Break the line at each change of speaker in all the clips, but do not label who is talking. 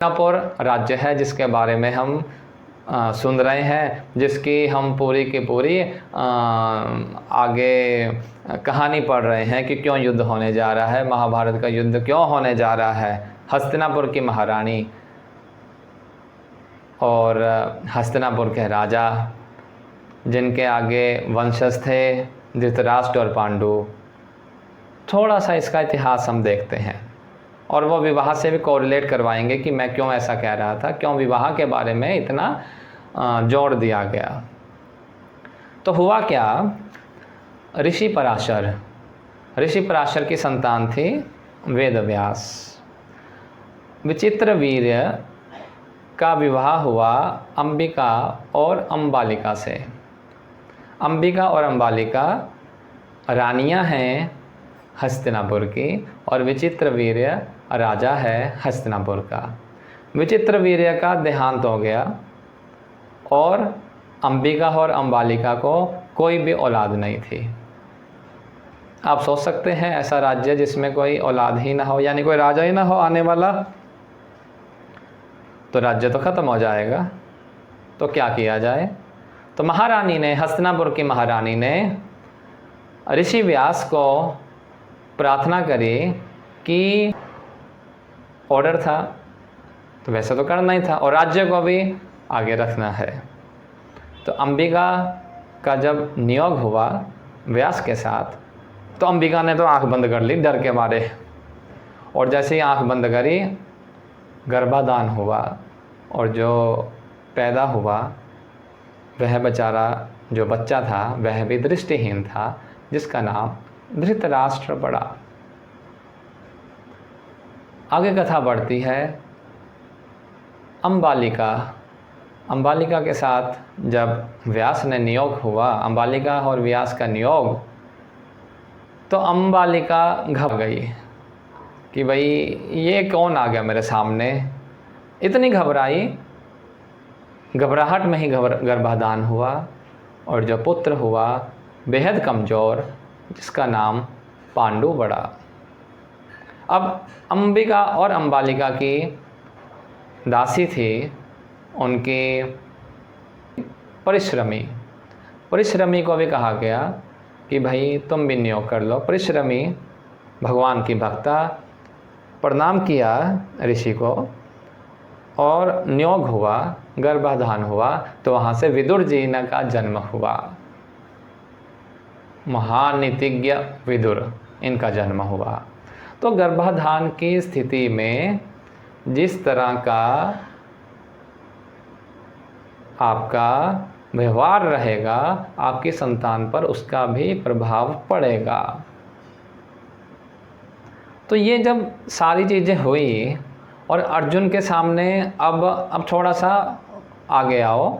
हस्तिनापुर राज्य है जिसके बारे में हम सुन रहे हैं, जिसकी हम पूरी की पूरी आगे कहानी पढ़ रहे हैं कि क्यों युद्ध होने जा रहा है, महाभारत का युद्ध क्यों होने जा रहा है। हस्तिनापुर की महारानी और हस्तिनापुर के राजा, जिनके आगे वंशज थे धृतराष्ट्र और पांडु। थोड़ा सा इसका इतिहास हम देखते हैं और वो विवाह से भी कोरिलेट करवाएंगे कि मैं क्यों ऐसा कह रहा था, क्यों विवाह के बारे में इतना जोर दिया गया। तो हुआ क्या, ऋषि पराशर की संतान थी वेदव्यास। विचित्र वीर्य का विवाह हुआ अंबिका और अंबालिका से। अंबिका और अंबालिका रानियां हैं हस्तिनापुर की और विचित्रवीर्य राजा है हस्तिनापुर का। विचित्रवीर्य का देहांत हो गया और अंबिका और अंबालिका को कोई भी औलाद नहीं थी। आप सोच सकते हैं ऐसा राज्य जिसमें कोई औलाद ही ना हो, यानी कोई राजा ही ना हो आने वाला, तो राज्य तो ख़त्म हो जाएगा। तो क्या किया जाए, तो महारानी ने, हस्तिनापुर की महारानी ने ऋषि व्यास को प्रार्थना करी कि ऑर्डर था तो वैसे तो करना ही था और राज्य को भी आगे रखना है। तो अंबिका का जब नियोग हुआ व्यास के साथ, तो अंबिका ने तो आंख बंद कर ली डर के मारे, और जैसे ही आंख बंद करी गर्भाधान हुआ और जो पैदा हुआ वह बेचारा जो बच्चा था वह भी दृष्टिहीन था, जिसका नाम धृतराष्ट्र पड़ा। आगे कथा बढ़ती है। अंबालिका के साथ जब व्यास ने नियोग हुआ, अंबालिका और व्यास का नियोग, तो अंबालिका घबरा गई कि भाई ये कौन आ गया मेरे सामने। इतनी घबराई, घबराहट में ही गर्भाधान हुआ और जो पुत्र हुआ बेहद कमज़ोर, जिसका नाम पांडु पड़ा। अब अंबिका और अंबालिका की दासी थी, उनकी परिश्रमी को भी कहा गया कि भाई तुम भी नियोग कर लो। परिश्रमी भगवान की भक्ता, प्रणाम किया ऋषि को और नियोग हुआ, गर्भाधान हुआ, तो वहाँ से विदुर जी का जन्म हुआ। महानीतिज्ञ विदुर, इनका जन्म हुआ। तो गर्भाधान की स्थिति में जिस तरह का आपका व्यवहार रहेगा, आपकी संतान पर उसका भी प्रभाव पड़ेगा। तो ये जब सारी चीज़ें हुई और अर्जुन के सामने, अब थोड़ा सा आगे आओ।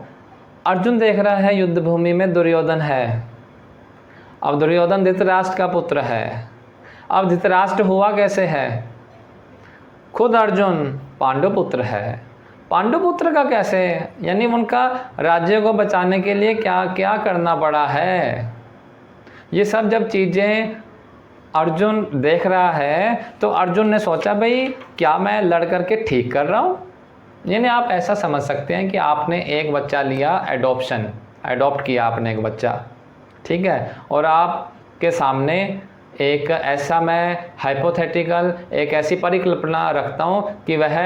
अर्जुन देख रहा है युद्ध भूमि में दुर्योधन है। अब दुर्योधन धृतराष्ट्र का पुत्र है। अब धृतराष्ट्र हुआ कैसे है, खुद अर्जुन पांडुपुत्र है। पांडुपुत्र का कैसे, यानी उनका राज्य को बचाने के लिए क्या क्या करना पड़ा है। ये सब जब चीज़ें अर्जुन देख रहा है तो अर्जुन ने सोचा भाई क्या मैं लड़ करके ठीक कर रहा हूँ। यानी आप ऐसा समझ सकते हैं कि आपने एक बच्चा लिया, अडॉप्ट किया आपने एक बच्चा, ठीक है, और आपके सामने एक ऐसा, मैं हाइपोथेटिकल एक ऐसी परिकल्पना रखता हूँ कि वह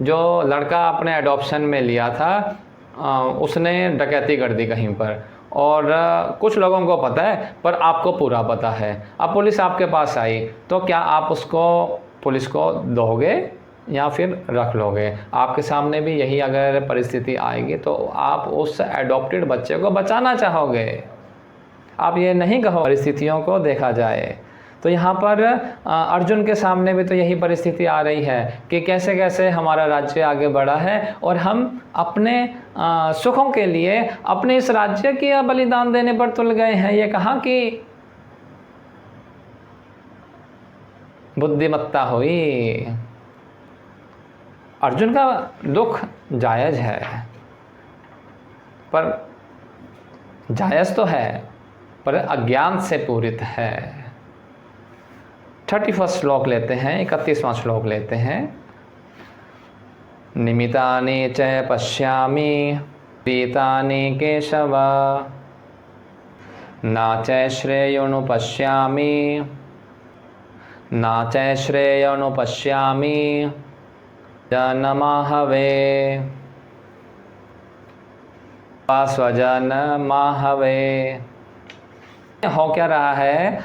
जो लड़का आपने अडॉप्शन में लिया था उसने डकैती कर दी कहीं पर, और कुछ लोगों को पता है पर आपको पूरा पता है। अब पुलिस आपके पास आई तो क्या आप उसको, पुलिस को दोगे या फिर रख लोगे। आपके सामने भी यही अगर परिस्थिति आएगी तो आप उस एडॉप्टेड बच्चे को बचाना चाहोगे, आप ये नहीं कहो परिस्थितियों को देखा जाए। तो यहाँ पर अर्जुन के सामने भी तो यही परिस्थिति आ रही है कि कैसे कैसे हमारा राज्य आगे बढ़ा है और हम अपने सुखों के लिए अपने इस राज्य की बलिदान देने पर तुल गए हैं। ये कहाँ की बुद्धिमत्ता हुई। अर्जुन का दुख जायज़ है, पर जायज़ तो है पर अज्ञान से पूरित है। 31वां श्लोक लेते हैं, 31वां श्लोक लेते हैं। निमितानि च पश्यामि पीतानि केशव ना च श्रेयोनुपश्यामि ना च श्रेयोनुपश्यामि जनमाहवे स्वजन माहवे। हो क्या रहा है,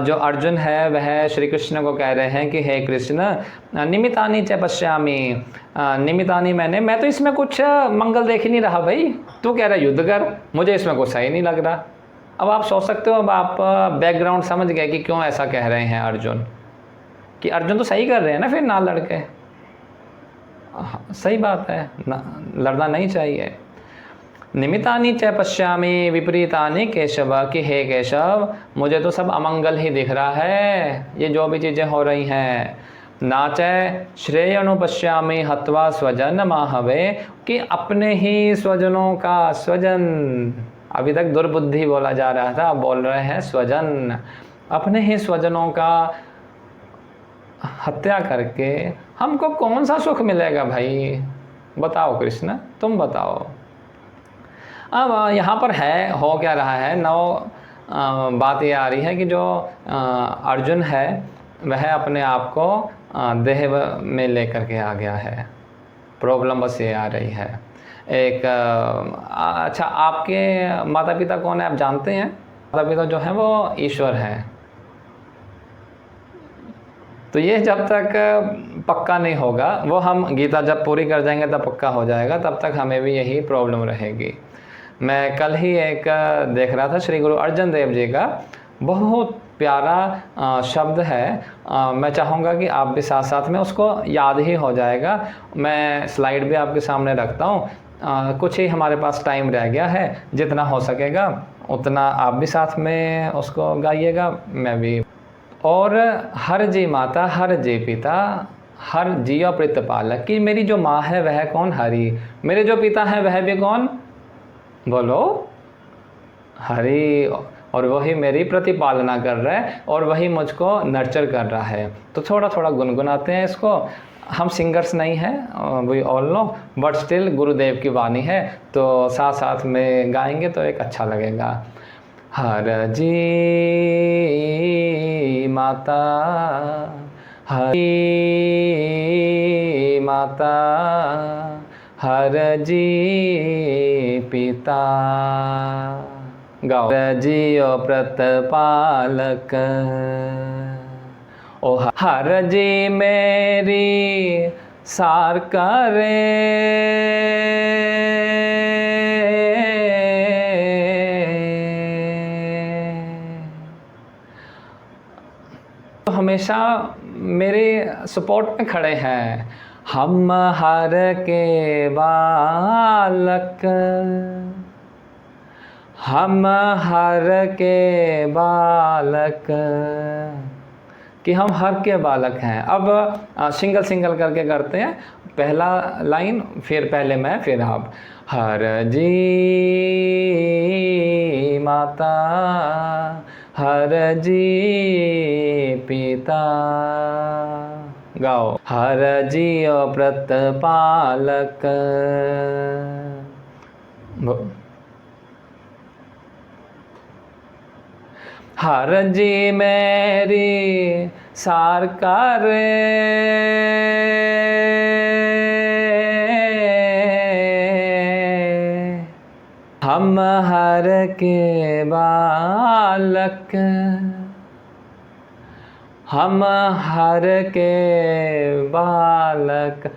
जो अर्जुन है वह श्री कृष्ण को कह रहे हैं कि हे कृष्ण, निमितानि च पश्यामि, निमितानि मैं तो इसमें कुछ मंगल देख ही नहीं रहा भाई, तू कह रहा है युद्ध कर, मुझे इसमें कुछ सही नहीं लग रहा। अब आप सोच सकते हो, अब आप बैकग्राउंड समझ गए कि क्यों ऐसा कह रहे हैं अर्जुन, कि अर्जुन तो सही कर रहे हैं ना, फिर ना लड़के, सही बात है ना, लड़ना नहीं चाहिए। निमितानि च पश्यामि विपरीतानि केशव, कि हे केशव मुझे तो सब अमंगल ही दिख रहा है, ये जो भी चीज़ें हो रही हैं। ना च श्रेयोनुपश्यामि हत्वा स्वजन माहवे, कि अपने ही स्वजनों का, स्वजन अभी तक दुर्बुद्धि बोला जा रहा था, अब बोल रहे हैं स्वजन, अपने ही स्वजनों का हत्या करके हमको कौन सा सुख मिलेगा भाई, बताओ कृष्ण, तुम बताओ। अब यहाँ पर है, हो क्या रहा है, बात ये आ रही है कि जो अर्जुन है वह अपने आप को देह में लेकर के आ गया है। प्रॉब्लम बस ये आ रही है। एक अच्छा, आपके माता पिता कौन है आप जानते हैं? माता पिता जो हैं वो ईश्वर हैं। तो ये जब तक पक्का नहीं होगा, वो हम गीता जब पूरी कर जाएंगे तब पक्का हो जाएगा, तब तक हमें भी यही प्रॉब्लम रहेगी। मैं कल ही एक देख रहा था, श्री गुरु अर्जन देव जी का बहुत प्यारा शब्द है, मैं चाहूँगा कि आप भी साथ साथ में उसको याद ही हो जाएगा। मैं स्लाइड भी आपके सामने रखता हूँ, कुछ ही हमारे पास टाइम रह गया है, जितना हो सकेगा उतना आप भी साथ में उसको गाइएगा, मैं भी। और हर जी माता हर जी पिता हर जियो प्रतिपालक, कि मेरी जो माँ है वह कौन? हरि। मेरे जो पिता हैं वह भी कौन? बोलो, हरि। और वही मेरी प्रतिपालना कर रहा है और वही मुझको नर्चर कर रहा है। तो थोड़ा थोड़ा गुनगुनाते हैं इसको। हम सिंगर्स नहीं हैं, we all know, but still Gurudev की वाणी है, तो साथ साथ में गाएंगे तो एक अच्छा लगेगा। हर जी माता हरि माता हर जी पिता, गाओ। हर जियो प्रतिपालक, ओ हर जी मेरी सार करे, हमेशा मेरे सपोर्ट में खड़े हैं। हम हर के बालक, हम हर के बालक, कि हम हर के बालक हैं। अब सिंगल सिंगल करके करते हैं, पहला लाइन फिर पहले मैं फिर आप। हर जी माता हर जी पिता, गाओ। हर जियो प्रतिपालक, हर जी मेरी सार करे, हम हर के बालक, हम हर के बालक।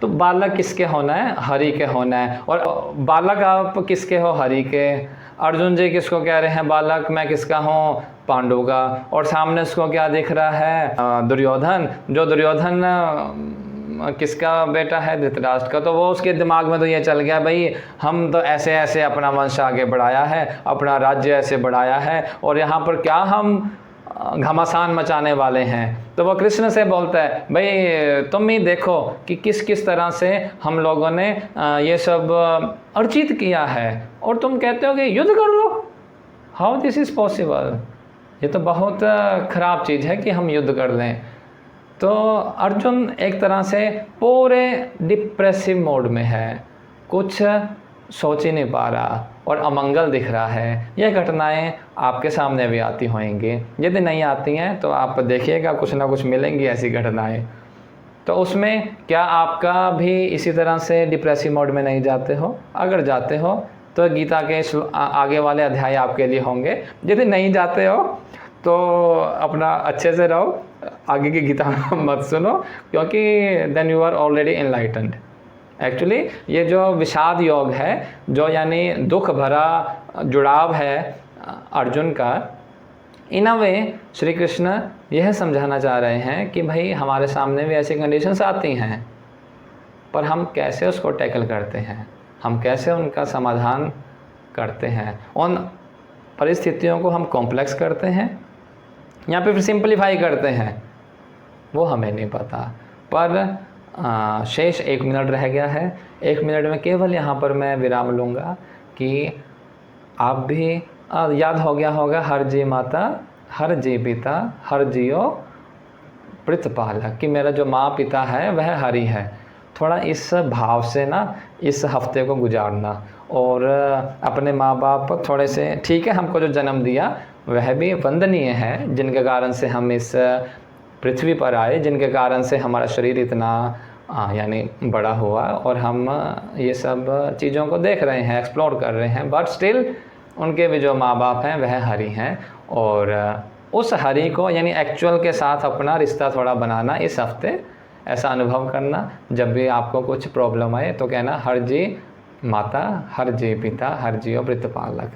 तो बालक किसके होना है? हरि के होना है। और बालक आप किसके हो? हरि के। अर्जुन जी किसको कह रहे हैं बालक? मैं किसका हूँ? पांडु का। और सामने उसको क्या दिख रहा है? दुर्योधन। जो दुर्योधन किसका बेटा है? धृतराष्ट्र का। तो वो उसके दिमाग में तो ये चल गया, भाई हम तो ऐसे ऐसे अपना वंश आगे बढ़ाया है, अपना राज्य ऐसे बढ़ाया है, और यहाँ पर क्या हम घमासान मचाने वाले हैं। तो वो कृष्ण से बोलता है, भाई तुम ही देखो कि किस किस तरह से हम लोगों ने ये सब अर्जित किया है, और तुम कहते हो कि युद्ध कर लो। How this is possible? ये तो बहुत ख़राब चीज़ है कि हम युद्ध कर लें। तो अर्जुन एक तरह से पूरे डिप्रेसिव मोड में है, कुछ सोच ही नहीं पा रहा और अमंगल दिख रहा है। ये घटनाएं आपके सामने भी आती होंगी, यदि नहीं आती हैं तो आप देखिएगा कुछ ना कुछ मिलेंगी ऐसी घटनाएं। तो उसमें क्या आपका भी इसी तरह से डिप्रेसिव मोड में नहीं जाते हो? अगर जाते हो तो गीता के आगे वाले अध्याय आपके लिए होंगे। यदि नहीं जाते हो तो अपना अच्छे से रहो, आगे की गीता मत सुनो, क्योंकि then you are already enlightened. Actually ये जो विषाद योग है, जो यानी दुख भरा जुड़ाव है अर्जुन का, इन अ वे श्री कृष्ण यह समझाना चाह रहे हैं कि भाई हमारे सामने भी ऐसी कंडीशंस आती हैं, पर हम कैसे उसको टैकल करते हैं, हम कैसे उनका समाधान करते हैं, उन परिस्थितियों को हम कॉम्प्लेक्स करते हैं या फिर सिंपलीफाई करते हैं, वो हमें नहीं पता। पर शेष 1 मिनट रह गया है। 1 मिनट में केवल यहाँ पर मैं विराम लूँगा कि आप भी याद हो गया होगा, हर जी माता हर जी पिता हर जियो प्रतिपालक, कि मेरा जो माँ पिता है वह हरि है। थोड़ा इस भाव से ना इस हफ्ते को गुजारना, और अपने माँ बाप थोड़े से, ठीक है हमको जो जन्म दिया वह भी वंदनीय है, जिनके कारण से हम इस पृथ्वी पर आए, जिनके कारण से हमारा शरीर इतना यानी बड़ा हुआ और हम ये सब चीज़ों को देख रहे हैं, एक्सप्लोर कर रहे हैं, बट स्टिल उनके भी जो माँ बाप हैं वह हरि हैं। और उस हरि को यानी एक्चुअल के साथ अपना रिश्ता थोड़ा बनाना इस हफ्ते, ऐसा अनुभव करना। जब भी आपको कुछ प्रॉब्लम आए तो कहना हर जी माता हर जी पिता हर जियो प्रतिपालक।